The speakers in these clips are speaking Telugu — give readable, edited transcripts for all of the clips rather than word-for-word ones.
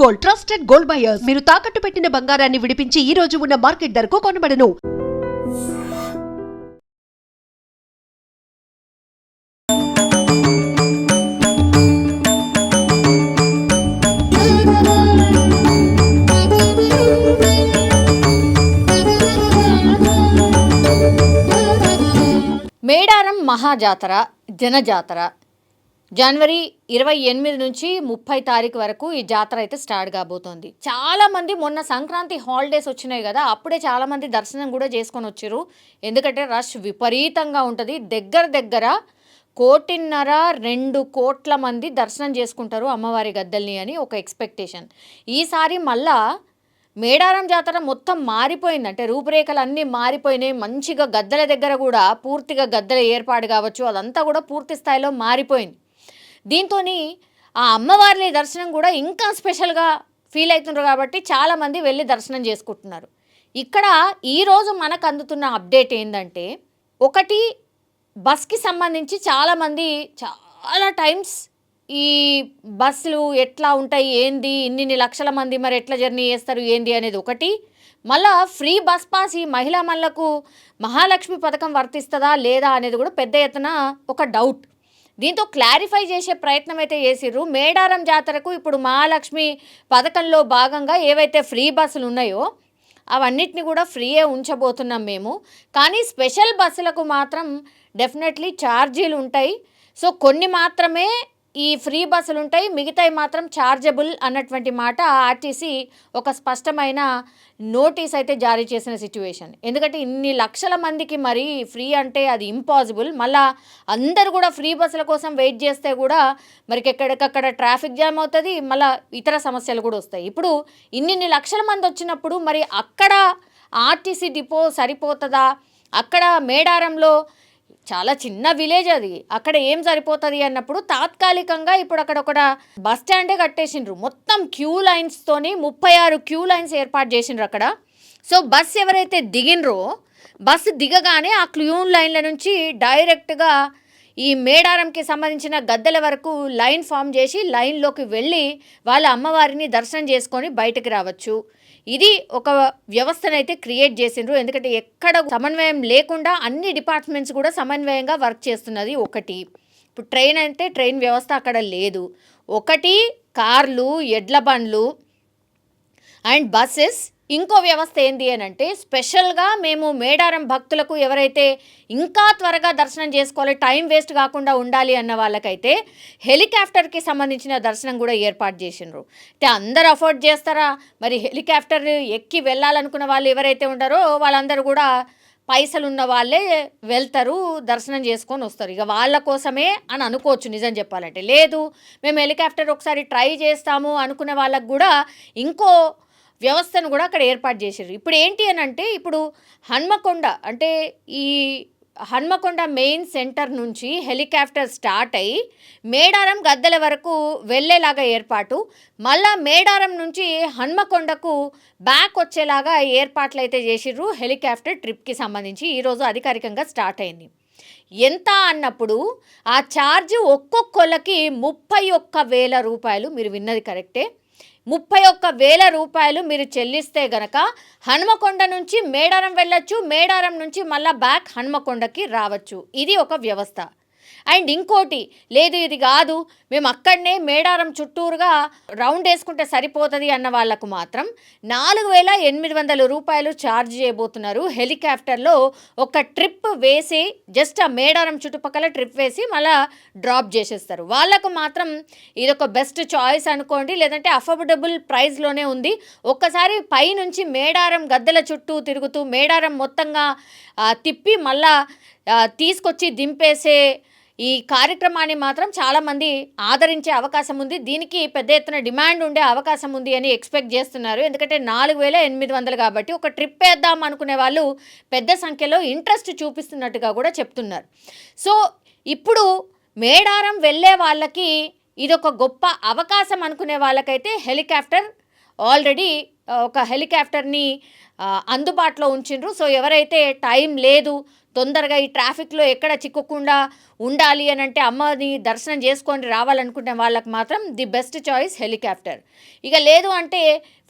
Gold, trusted gold buyers. మీరు తాకట్టు పెట్టిన బంగారాన్ని విడిపించి ఈ రోజు ఉన్న మార్కెట్ ధరకు కొనబడను. మేడారం మహాజాతర జనజాతర జనవరి 28 నుంచి 30 తారీఖు వరకు ఈ జాతర అయితే స్టార్ట్ కాబోతోంది. చాలామంది మొన్న సంక్రాంతి హాలిడేస్ వచ్చినాయి కదా, అప్పుడే చాలామంది దర్శనం కూడా చేసుకొని వచ్చారు. ఎందుకంటే రష్ విపరీతంగా ఉంటుంది. దగ్గర 1.5-2 కోట్ల మంది దర్శనం చేసుకుంటారు అమ్మవారి గద్దెల్ని అని ఒక ఎక్స్పెక్టేషన్. ఈసారి మళ్ళా మేడారం జాతర మొత్తం మారిపోయింది. అంటే రూపురేఖలు అన్నీ మారిపోయినాయి. మంచిగా గద్దెల దగ్గర కూడా పూర్తిగా గద్దెల ఏర్పాటు కావచ్చు, అదంతా కూడా పూర్తి స్థాయిలో మారిపోయింది. దీంతో ఆ అమ్మవారి దర్శనం కూడా ఇంకా స్పెషల్గా ఫీల్ అవుతున్నారు కాబట్టి చాలామంది వెళ్ళి దర్శనం చేసుకుంటున్నారు. ఇక్కడ ఈరోజు మనకు అందుతున్న అప్డేట్ ఏంటంటే, ఒకటి బస్కి సంబంధించి చాలామంది చాలా టైమ్స్ ఈ బస్సులు ఎట్లా ఉంటాయి, ఏంది, ఇన్ని లక్షల మంది మరి ఎట్లా జర్నీ చేస్తారు ఏంది అనేది ఒకటి. మళ్ళా ఫ్రీ బస్ పాస్ ఈ మహిళా మహిళలకు మహాలక్ష్మి పథకం వర్తిస్తుందా లేదా అనేది కూడా పెద్ద ఎత్తున ఒక డౌట్. దీంతో క్లారిఫై చేసే ప్రయత్నం అయితే చేసిర్రు. మేడారం జాతరకు ఇప్పుడు మహాలక్ష్మి పథకంలో భాగంగా ఏవైతే ఫ్రీ బస్సులు ఉన్నాయో అవన్నిటిని కూడా ఫ్రీయే ఉంచబోతున్నాం మేము. కానీ స్పెషల్ బస్సులకు మాత్రం డెఫినెట్లీ ఛార్జీలు ఉంటాయి. సో కొన్ని మాత్రమే ఈ ఫ్రీ బస్సులు ఉంటాయి, మిగతాయి మాత్రం ఛార్జబుల్ అన్నటువంటి మాట ఆర్టీసీ ఒక స్పష్టమైన నోటీస్ అయితే జారీ చేసిన సిచ్యువేషన్. ఎందుకంటే ఇన్ని లక్షల మందికి మరి ఫ్రీ అంటే అది ఇంపాసిబుల్. మళ్ళీ అందరూ కూడా ఫ్రీ బస్సుల కోసం వెయిట్ చేస్తే కూడా మరి ఎక్కడికక్కడ ట్రాఫిక్ జామ్ అవుతుంది, మళ్ళీ ఇతర సమస్యలు కూడా వస్తాయి. ఇప్పుడు ఇన్ని లక్షల మంది వచ్చినప్పుడు మరి అక్కడ ఆర్టీసీ డిపో సరిపోతుందా? అక్కడ మేడారంలో చాలా చిన్న విలేజ్ అది, అక్కడ ఏం సరిపోతుంది అన్నప్పుడు తాత్కాలికంగా ఇప్పుడు అక్కడ ఒక బస్ స్టాండే కట్టేసిండ్రు. మొత్తం క్యూ లైన్స్తోని 36 క్యూ లైన్స్ ఏర్పాటు చేసిండ్రు అక్కడ. సో బస్ ఎవరైతే దిగినరో బస్సు దిగగానే ఆ క్యూ లైన్ల నుంచి డైరెక్ట్గా ఈ మేడారంకి సంబంధించిన గద్దెల వరకు లైన్ ఫామ్ చేసి లైన్లోకి వెళ్ళి వాళ్ళ అమ్మవారిని దర్శనం చేసుకొని బయటకు రావచ్చు. ఇది ఒక వ్యవస్థనైతే క్రియేట్ చేసిండ్రు. ఎందుకంటే ఎక్కడ సమన్వయం లేకుండా అన్ని డిపార్ట్మెంట్స్ కూడా సమన్వయంగా వర్క్ చేస్తున్నది. ఒకటి ఇప్పుడు ట్రైన్ అంటే ట్రైన్ వ్యవస్థ అక్కడ లేదు. ఒకటి కార్లు, ఎడ్ల బండ్లు అండ్ బస్సెస్. ఇంకో వ్యవస్థ ఏంటి అని అంటే స్పెషల్గా మేము మేడారం భక్తులకు ఎవరైతే ఇంకా త్వరగా దర్శనం చేసుకోవాలి, టైం వేస్ట్ కాకుండా ఉండాలి అన్న వాళ్ళకైతే హెలికాప్టర్కి సంబంధించిన దర్శనం కూడా ఏర్పాటు చేసిండ్రు. అంటే అందరు అఫోర్డ్ చేస్తారా? మరి హెలికాప్టర్ ఎక్కి వెళ్ళాలనుకున్న వాళ్ళు ఎవరైతే ఉంటారో వాళ్ళందరూ కూడా పైసలు ఉన్న వాళ్ళే వెళ్తారు, దర్శనం చేసుకొని వస్తారు. ఇక వాళ్ళ కోసమే అని అనుకోవచ్చు నిజం చెప్పాలంటే. లేదు మేము హెలికాప్టర్ ఒకసారి ట్రై చేస్తాము అనుకున్న వాళ్ళకు కూడా ఇంకో వ్యవస్థను కూడా అక్కడ ఏర్పాటు చేశారు. ఇప్పుడు ఏంటి అని అంటే, ఇప్పుడు హన్మకొండ అంటే ఈ హన్మకొండ మెయిన్ సెంటర్ నుంచి హెలికాప్టర్ స్టార్ట్ అయ్యి మేడారం గద్దెల వరకు వెళ్ళేలాగా ఏర్పాటు, మళ్ళా మేడారం నుంచి హన్మకొండకు బ్యాక్ వచ్చేలాగా ఏర్పాట్లు అయితే చేసిర్రు. హెలికాప్టర్ ట్రిప్కి సంబంధించి ఈరోజు అధికారికంగా స్టార్ట్ అయింది. ఎంత అన్నప్పుడు ఆ ఛార్జ్ ఒక్కొక్కళ్ళకి 31,000 రూపాయలు. మీరు విన్నది కరెక్టే, 31,000 రూపాయలు మీరు చెల్లిస్తే గనక హన్మకొండ నుంచి మేడారం వెళ్ళొచ్చు, మేడారం నుంచి మళ్ళీ బ్యాక్ హన్మకొండకి రావచ్చు. ఇది ఒక వ్యవస్థ. అండ్ ఇంకోటి లేదు ఇది కాదు మేము అక్కడనే మేడారం చుట్టూరుగా రౌండ్ వేసుకుంటే సరిపోతుంది అన్న వాళ్ళకు మాత్రం 4,800 రూపాయలు ఛార్జ్ చేయబోతున్నారు. హెలికాప్టర్లో ఒక ట్రిప్ వేసి జస్ట్ ఆ మేడారం చుట్టుపక్కల ట్రిప్ వేసి మళ్ళీ డ్రాప్ చేసేస్తారు. వాళ్ళకు మాత్రం ఇదొక బెస్ట్ చాయిస్ అనుకోండి, లేదంటే అఫోర్డబుల్ ప్రైస్లోనే ఉంది. ఒక్కసారి పైనుంచి మేడారం గద్దెల చుట్టూ తిరుగుతూ మేడారం మొత్తంగా తిప్పి మళ్ళా తీసుకొచ్చి దింపేసే ఈ కార్యక్రమాన్ని మాత్రం చాలామంది ఆదరించే అవకాశం ఉంది. దీనికి పెద్ద ఎత్తున డిమాండ్ ఉండే అవకాశం ఉంది అని ఎక్స్పెక్ట్ చేస్తున్నారు. ఎందుకంటే 4,800 కాబట్టి ఒక ట్రిప్ వేద్దాం అనుకునే వాళ్ళు పెద్ద సంఖ్యలో ఇంట్రెస్ట్ చూపిస్తున్నట్టుగా కూడా చెప్తున్నారు. సో ఇప్పుడు మేడారం వెళ్ళే వాళ్ళకి ఇదొక గొప్ప అవకాశం అనుకునే వాళ్ళకైతే హెలికాప్టర్ ఆల్రెడీ ఒక హెలికాప్టర్ని అందుబాటులో ఉంచిండ్రు. సో ఎవరైతే టైం లేదు, తొందరగా ఈ ట్రాఫిక్లో ఎక్కడ చిక్కకుండా ఉండాలి అని అంటే అమ్మని దర్శనం చేసుకొని రావాలనుకునే వాళ్ళకి మాత్రం ది బెస్ట్ చాయిస్ హెలికాప్టర్. ఇక లేదు అంటే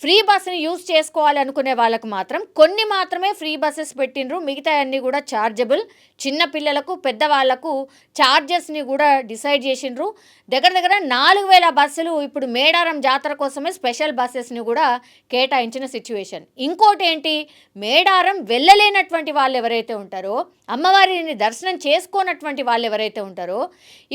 ఫ్రీ బస్సుని యూజ్ చేసుకోవాలి అనుకునే వాళ్ళకు మాత్రం కొన్ని మాత్రమే ఫ్రీ బస్సెస్ పెట్టిండ్రు, మిగతా అన్నీ కూడా ఛార్జబుల్. చిన్న పిల్లలకు పెద్దవాళ్లకు ఛార్జెస్ని కూడా డిసైడ్ చేసిండ్రు. దగ్గర 4000 బస్సులు ఇప్పుడు మేడారం జాతర కోసమే స్పెషల్ బస్సెస్ని కూడా కేటాయించిన సిచ్యువేషన్. ఇంకోటి ఏంటి, మేడారం వెళ్ళలేనటువంటి వాళ్ళు ఎవరైతే ఉంటారో, అమ్మవారిని దర్శనం చేసుకోనటువంటి వాళ్ళు ఎవరైతే ఉంటారో,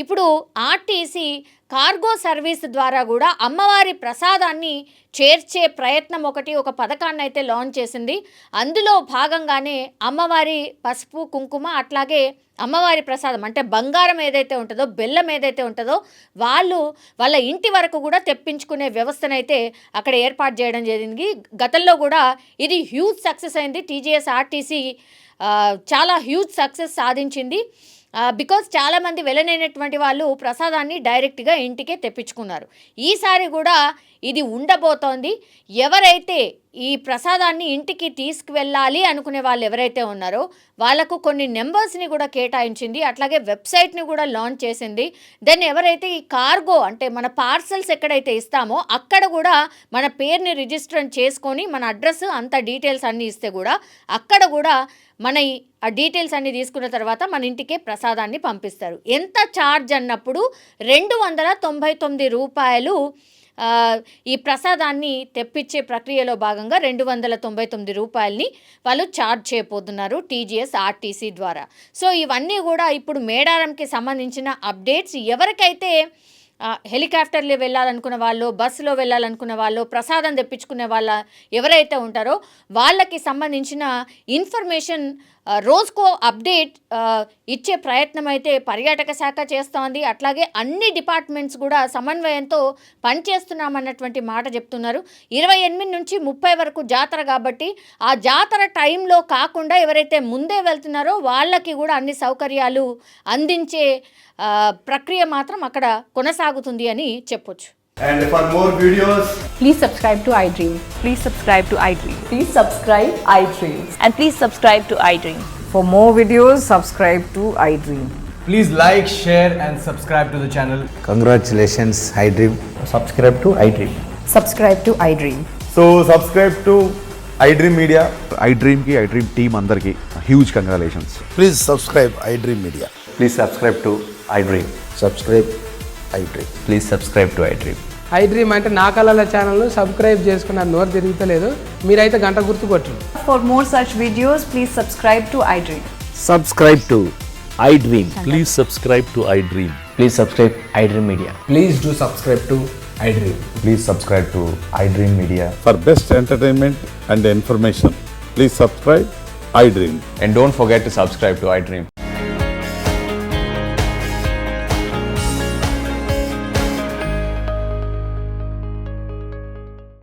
ఇప్పుడు ఆర్టీసీ కార్గో సర్వీస్ ద్వారా కూడా అమ్మవారి ప్రసాదాన్ని చేర్చే ప్రయత్నం ఒక పథకాన్ని అయితే లాంచ్ చేసింది. అందులో భాగంగానే అమ్మవారి పసుపు కుంకుమ అట్లాగే అమ్మవారి ప్రసాదం అంటే బంగారం ఏదైతే ఉంటుందో, బెల్లం ఏదైతే ఉంటుందో వాళ్ళ ఇంటి వరకు కూడా తెప్పించుకునే వ్యవస్థనైతే అక్కడ ఏర్పాటు చేయడం జరిగింది. గతంలో కూడా ఇది హ్యూజ్ సక్సెస్ అయింది. టీజీఎస్ ఆర్టీసీ చాలా హ్యూజ్ సక్సెస్ సాధించింది. బికాజ్ చాలామంది వెళ్ళలేనటువంటి వాళ్ళు ప్రసాదాన్ని డైరెక్ట్గా ఇంటికే తెప్పించుకున్నారు. ఈసారి కూడా ఇది ఉండబోతోంది. ఎవరైతే ఈ ప్రసాదాన్ని ఇంటికి తీసుకువెళ్ళాలి అనుకునే వాళ్ళు ఎవరైతే ఉన్నారో వాళ్ళకు కొన్ని నెంబర్స్ని కూడా కేటాయించింది, అట్లాగే వెబ్సైట్ని కూడా లాంచ్ చేసింది. దెన్ ఎవరైతే ఈ కార్గో అంటే మన పార్సల్స్ ఎక్కడైతే ఇస్తామో అక్కడ కూడా మన పేరుని రిజిస్టర్ చేసుకొని మన అడ్రస్ అంత డీటెయిల్స్ అన్నీ ఇస్తే కూడా అక్కడ కూడా మన ఆ డీటెయిల్స్ అన్నీ తీసుకున్న తర్వాత మన ఇంటికే ప్రసాదాన్ని పంపిస్తారు. ఎంత ఛార్జ్ అన్నప్పుడు 299 రూపాయలు ఈ ప్రసాదాన్ని తెప్పించే ప్రక్రియలో భాగంగా 299 రూపాయలని వాళ్ళు ఛార్జ్ చేయబోతున్నారు టీజీఎస్ ఆర్టీసీ ద్వారా. సో ఇవన్నీ కూడా ఇప్పుడు మేడారంకి సంబంధించిన అప్డేట్స్. ఎవరికైతే హెలికాప్టర్లో వెళ్ళాలనుకున్న వాళ్ళు, బస్సులో వెళ్ళాలనుకున్న వాళ్ళు, ప్రసాదం తెప్పించుకునే వాళ్ళ ఎవరైతే ఉంటారో వాళ్ళకి సంబంధించిన ఇన్ఫర్మేషన్ రోజుకో అప్డేట్ ఇచ్చే ప్రయత్నం అయితే పర్యాటక శాఖ చేస్తోంది. అట్లాగే అన్ని డిపార్ట్మెంట్స్ కూడా సమన్వయంతో పనిచేస్తున్నామన్నటువంటి మాట చెప్తున్నారు. 28 నుంచి 30 వరకు జాతర కాబట్టి ఆ జాతర టైంలో కాకుండా ఎవరైతే ముందే వెళ్తున్నారో వాళ్ళకి కూడా అన్ని సౌకర్యాలు అందించే ప్రక్రియ మాత్రం అక్కడ కొనసాగుతుంది అని చెప్పొచ్చు. And for more videos, Please subscribe to iDream. Please subscribe to iDream. Please subscribe iDream. And please subscribe to iDream. For more videos, subscribe to iDream. please like, share and subscribe to the channel. Congratulations, iDream. Subscribe to iDream. Subscribe to iDream. So subscribe to iDream Media. iDream ki iDream team andarki huge congratulations. Please subscribe iDream Media. Please subscribe to iDream. Subscribe iDream. Please subscribe to iDream. iDream అంటే నా కళల ఛానల్ను సబ్స్క్రైబ్ చేసుకున్న నోరు తిరుగుతలేదు, మీరైతే గంట గుర్తు కొట్టండి. For more such videos, please subscribe to iDream. Subscribe to iDream. Please subscribe to iDream. Please subscribe iDream Media. Please do subscribe to iDream. Please subscribe to iDream Media. For best entertainment and information, please subscribe iDream. And don't forget to subscribe to iDream.